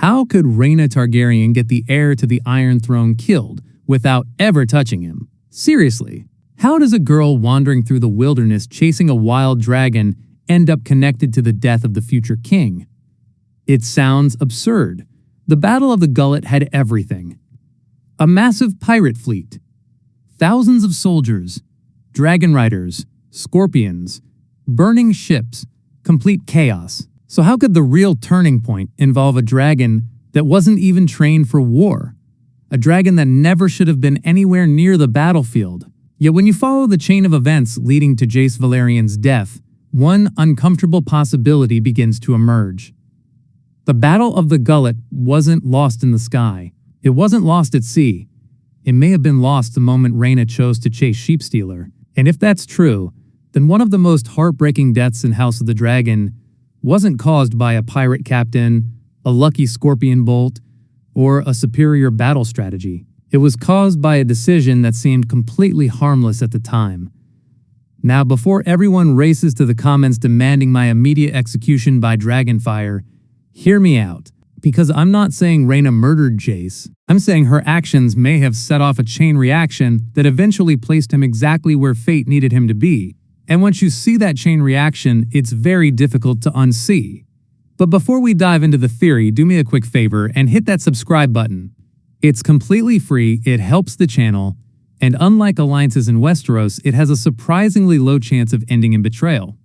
How could Rhaena Targaryen get the heir to the Iron Throne killed without ever touching him? Seriously, how does a girl wandering through the wilderness chasing a wild dragon end up connected to the death of the future king? It sounds absurd. The Battle of the Gullet had everything. A massive pirate fleet, thousands of soldiers, dragon riders, scorpions, burning ships, complete chaos. So how could the real turning point involve a dragon that wasn't even trained for war? A dragon that never should have been anywhere near the battlefield. Yet when you follow the chain of events leading to Jace Valyrian's death, one uncomfortable possibility begins to emerge. The Battle of the Gullet wasn't lost in the sky. It wasn't lost at sea. It may have been lost the moment Rhaena chose to chase Sheepstealer. And if that's true, then one of the most heartbreaking deaths in House of the Dragon wasn't caused by a pirate captain, a lucky scorpion bolt, or a superior battle strategy. It was caused by a decision that seemed completely harmless at the time. Now, before everyone races to the comments demanding my immediate execution by Dragonfire, hear me out. Because I'm not saying Rhaena murdered Jace. I'm saying her actions may have set off a chain reaction that eventually placed him exactly where fate needed him to be. And once you see that chain reaction, it's very difficult to unsee. But before we dive into the theory, do me a quick favor and hit that subscribe button. It's completely free, it helps the channel, and unlike alliances in Westeros, it has a surprisingly low chance of ending in betrayal.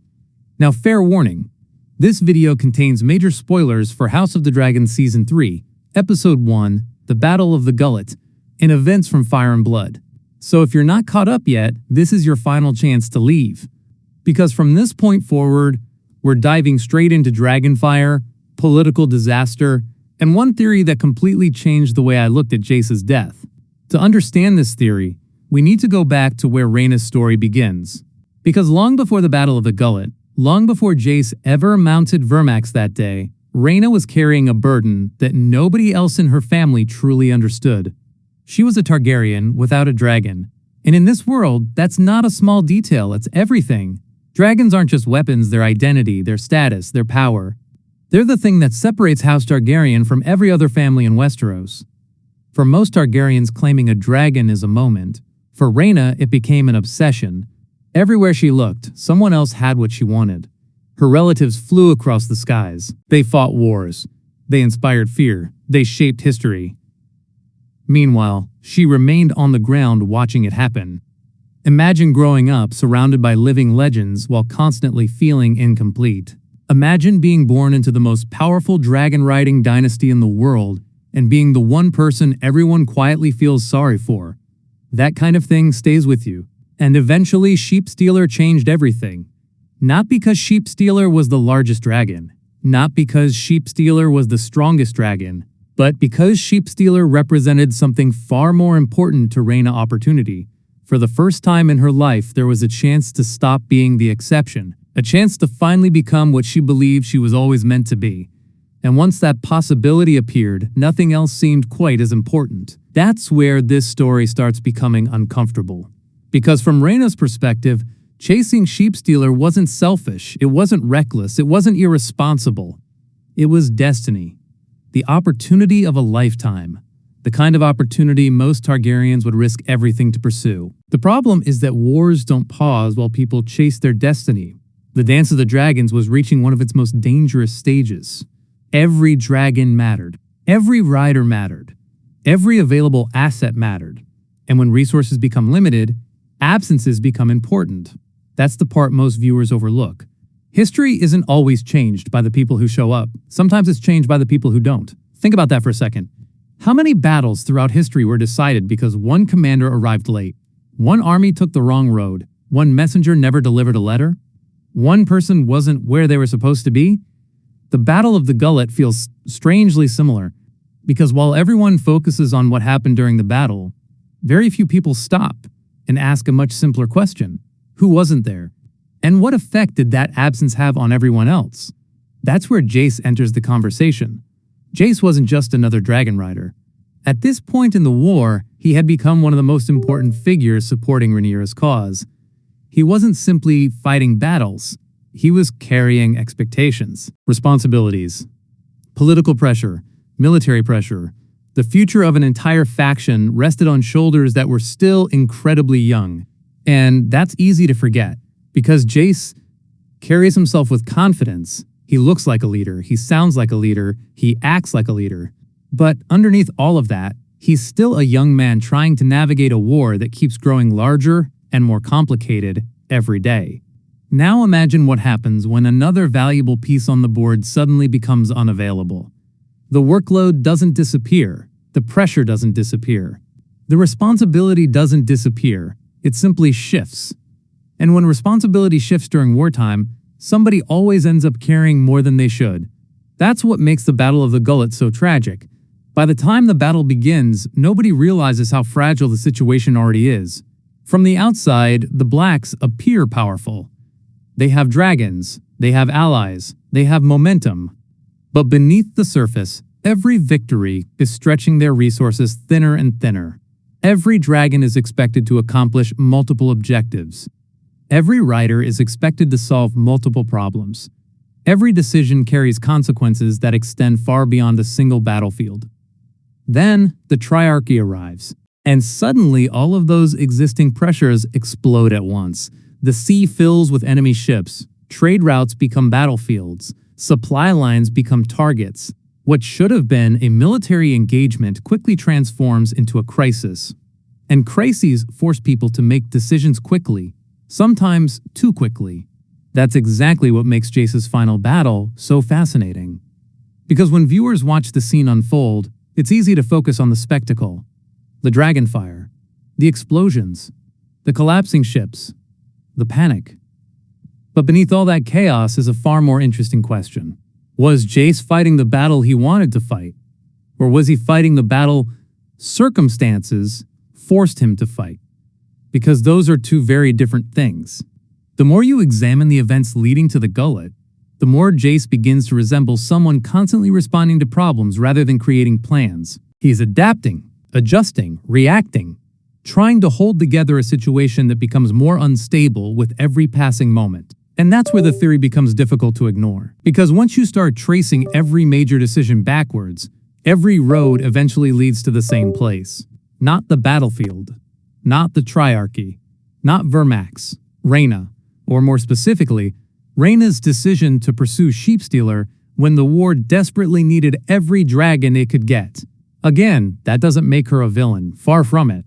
Now, fair warning. This video contains major spoilers for House of the Dragon Season 3, Episode 1, The Battle of the Gullet, and events from Fire and Blood. So if you're not caught up yet, this is your final chance to leave. Because from this point forward, we're diving straight into Dragonfire, political disaster, and one theory that completely changed the way I looked at Jace's death. To understand this theory, we need to go back to where Rhaena's story begins. Because long before the Battle of the Gullet, long before Jace ever mounted Vermax that day, Rhaena was carrying a burden that nobody else in her family truly understood. She was a Targaryen without a dragon. And in this world, that's not a small detail, it's everything. Dragons aren't just weapons, their identity, their status, their power. They're the thing that separates House Targaryen from every other family in Westeros. For most Targaryens, claiming a dragon is a moment. For Rhaena, it became an obsession. Everywhere she looked, someone else had what she wanted. Her relatives flew across the skies. They fought wars. They inspired fear. They shaped history. Meanwhile, she remained on the ground watching it happen. Imagine growing up surrounded by living legends while constantly feeling incomplete. Imagine being born into the most powerful dragon-riding dynasty in the world and being the one person everyone quietly feels sorry for. That kind of thing stays with you. And eventually, Sheepstealer changed everything. Not because Sheepstealer was the largest dragon, not because Sheepstealer was the strongest dragon, but because Sheepstealer represented something far more important to Rhaena Opportunity. For the first time in her life, there was a chance to stop being the exception, a chance to finally become what she believed she was always meant to be. And once that possibility appeared, nothing else seemed quite as important. That's where this story starts becoming uncomfortable. Because from Rhaena's perspective, chasing Sheepstealer wasn't selfish, it wasn't reckless, it wasn't irresponsible. It was destiny. The opportunity of a lifetime. The kind of opportunity most Targaryens would risk everything to pursue. The problem is that wars don't pause while people chase their destiny. The Dance of the Dragons was reaching one of its most dangerous stages. Every dragon mattered. Every rider mattered. Every available asset mattered. And when resources become limited, absences become important. That's the part most viewers overlook. History isn't always changed by the people who show up. Sometimes it's changed by the people who don't. Think about that for a second. How many battles throughout history were decided because one commander arrived late? One army took the wrong road? One messenger never delivered a letter? One person wasn't where they were supposed to be? The Battle of the Gullet feels strangely similar, because while everyone focuses on what happened during the battle, very few people stop and ask a much simpler question. Who wasn't there? And what effect did that absence have on everyone else? That's where Jace enters the conversation. Jace wasn't just another dragon rider. At this point in the war, he had become one of the most important figures supporting Rhaenyra's cause. He wasn't simply fighting battles. He was carrying expectations, responsibilities, political pressure, military pressure. The future of an entire faction rested on shoulders that were still incredibly young. And that's easy to forget, because Jace carries himself with confidence. He looks like a leader, he sounds like a leader, he acts like a leader. But underneath all of that, he's still a young man trying to navigate a war that keeps growing larger and more complicated every day. Now imagine what happens when another valuable piece on the board suddenly becomes unavailable. The workload doesn't disappear. The pressure doesn't disappear. The responsibility doesn't disappear. It simply shifts. And when responsibility shifts during wartime, somebody always ends up carrying more than they should. That's what makes the Battle of the Gullet so tragic. By the time the battle begins, nobody realizes how fragile the situation already is. From the outside, the Blacks appear powerful. They have dragons, they have allies, they have momentum. But beneath the surface, every victory is stretching their resources thinner and thinner. Every dragon is expected to accomplish multiple objectives. Every rider is expected to solve multiple problems. Every decision carries consequences that extend far beyond a single battlefield. Then, the Triarchy arrives. And suddenly, all of those existing pressures explode at once. The sea fills with enemy ships. Trade routes become battlefields. Supply lines become targets. What should have been a military engagement quickly transforms into a crisis. And crises force people to make decisions quickly, sometimes too quickly. That's exactly what makes Jace's final battle so fascinating. Because when viewers watch the scene unfold, it's easy to focus on the spectacle. The dragonfire, the explosions, the collapsing ships, the panic. But beneath all that chaos is a far more interesting question. Was Jace fighting the battle he wanted to fight? Or was he fighting the battle circumstances forced him to fight? Because those are two very different things. The more you examine the events leading to the Gullet, the more Jace begins to resemble someone constantly responding to problems rather than creating plans. He's adapting, adjusting, reacting, trying to hold together a situation that becomes more unstable with every passing moment. And that's where the theory becomes difficult to ignore. Because once you start tracing every major decision backwards, every road eventually leads to the same place. Not the battlefield, not the Triarchy, not Vermax, Rhaena, or more specifically, Rhaena's decision to pursue Sheepstealer when the war desperately needed every dragon it could get. Again, that doesn't make her a villain, far from it.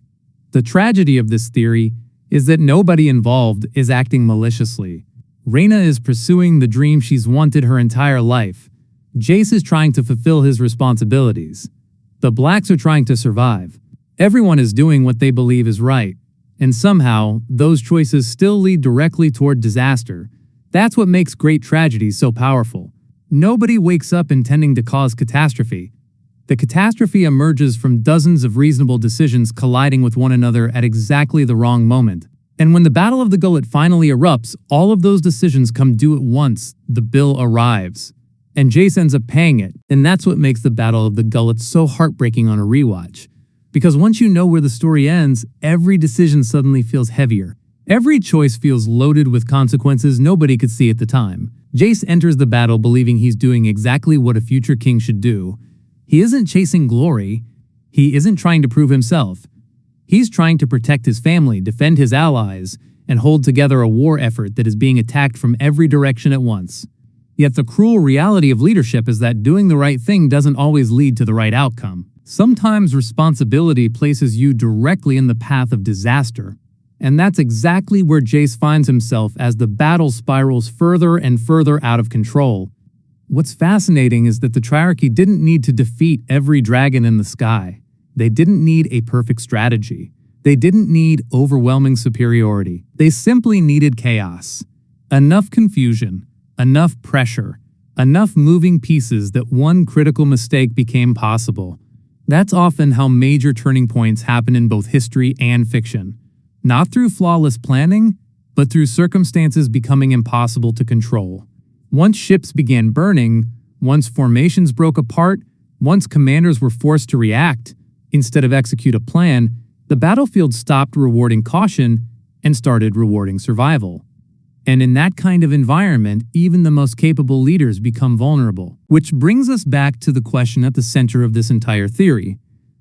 The tragedy of this theory is that nobody involved is acting maliciously. Rhaena is pursuing the dream she's wanted her entire life. Jace is trying to fulfill his responsibilities. The Blacks are trying to survive. Everyone is doing what they believe is right. And somehow, those choices still lead directly toward disaster. That's what makes great tragedies so powerful. Nobody wakes up intending to cause catastrophe. The catastrophe emerges from dozens of reasonable decisions colliding with one another at exactly the wrong moment. And when the Battle of the Gullet finally erupts, all of those decisions come due at once. The bill arrives. And Jace ends up paying it. And that's what makes the Battle of the Gullet so heartbreaking on a rewatch. Because once you know where the story ends, every decision suddenly feels heavier. Every choice feels loaded with consequences nobody could see at the time. Jace enters the battle believing he's doing exactly what a future king should do. He isn't chasing glory. He isn't trying to prove himself. He's trying to protect his family, defend his allies, and hold together a war effort that is being attacked from every direction at once. Yet the cruel reality of leadership is that doing the right thing doesn't always lead to the right outcome. Sometimes responsibility places you directly in the path of disaster. And that's exactly where Jace finds himself as the battle spirals further and further out of control. What's fascinating is that the Triarchy didn't need to defeat every dragon in the sky. They didn't need a perfect strategy. They didn't need overwhelming superiority. They simply needed chaos. Enough confusion, enough pressure, enough moving pieces that one critical mistake became possible. That's often how major turning points happen in both history and fiction. Not through flawless planning, but through circumstances becoming impossible to control. Once ships began burning, once formations broke apart, once commanders were forced to react instead of execute a plan, the battlefield stopped rewarding caution and started rewarding survival. And in that kind of environment, even the most capable leaders become vulnerable. Which brings us back to the question at the center of this entire theory.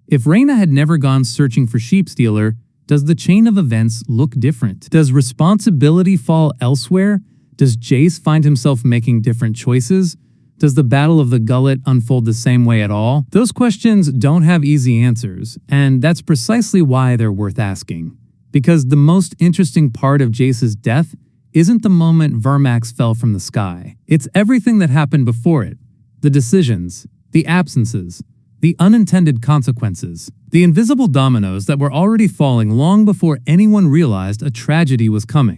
If Rhaena had never gone searching for Sheepstealer, does the chain of events look different? Does responsibility fall elsewhere? Does Jace find himself making different choices? Does the Battle of the Gullet unfold the same way at all? Those questions don't have easy answers, and that's precisely why they're worth asking. Because the most interesting part of Jace's death isn't the moment Vermax fell from the sky. It's everything that happened before it. The decisions, the absences, the unintended consequences, the invisible dominoes that were already falling long before anyone realized a tragedy was coming.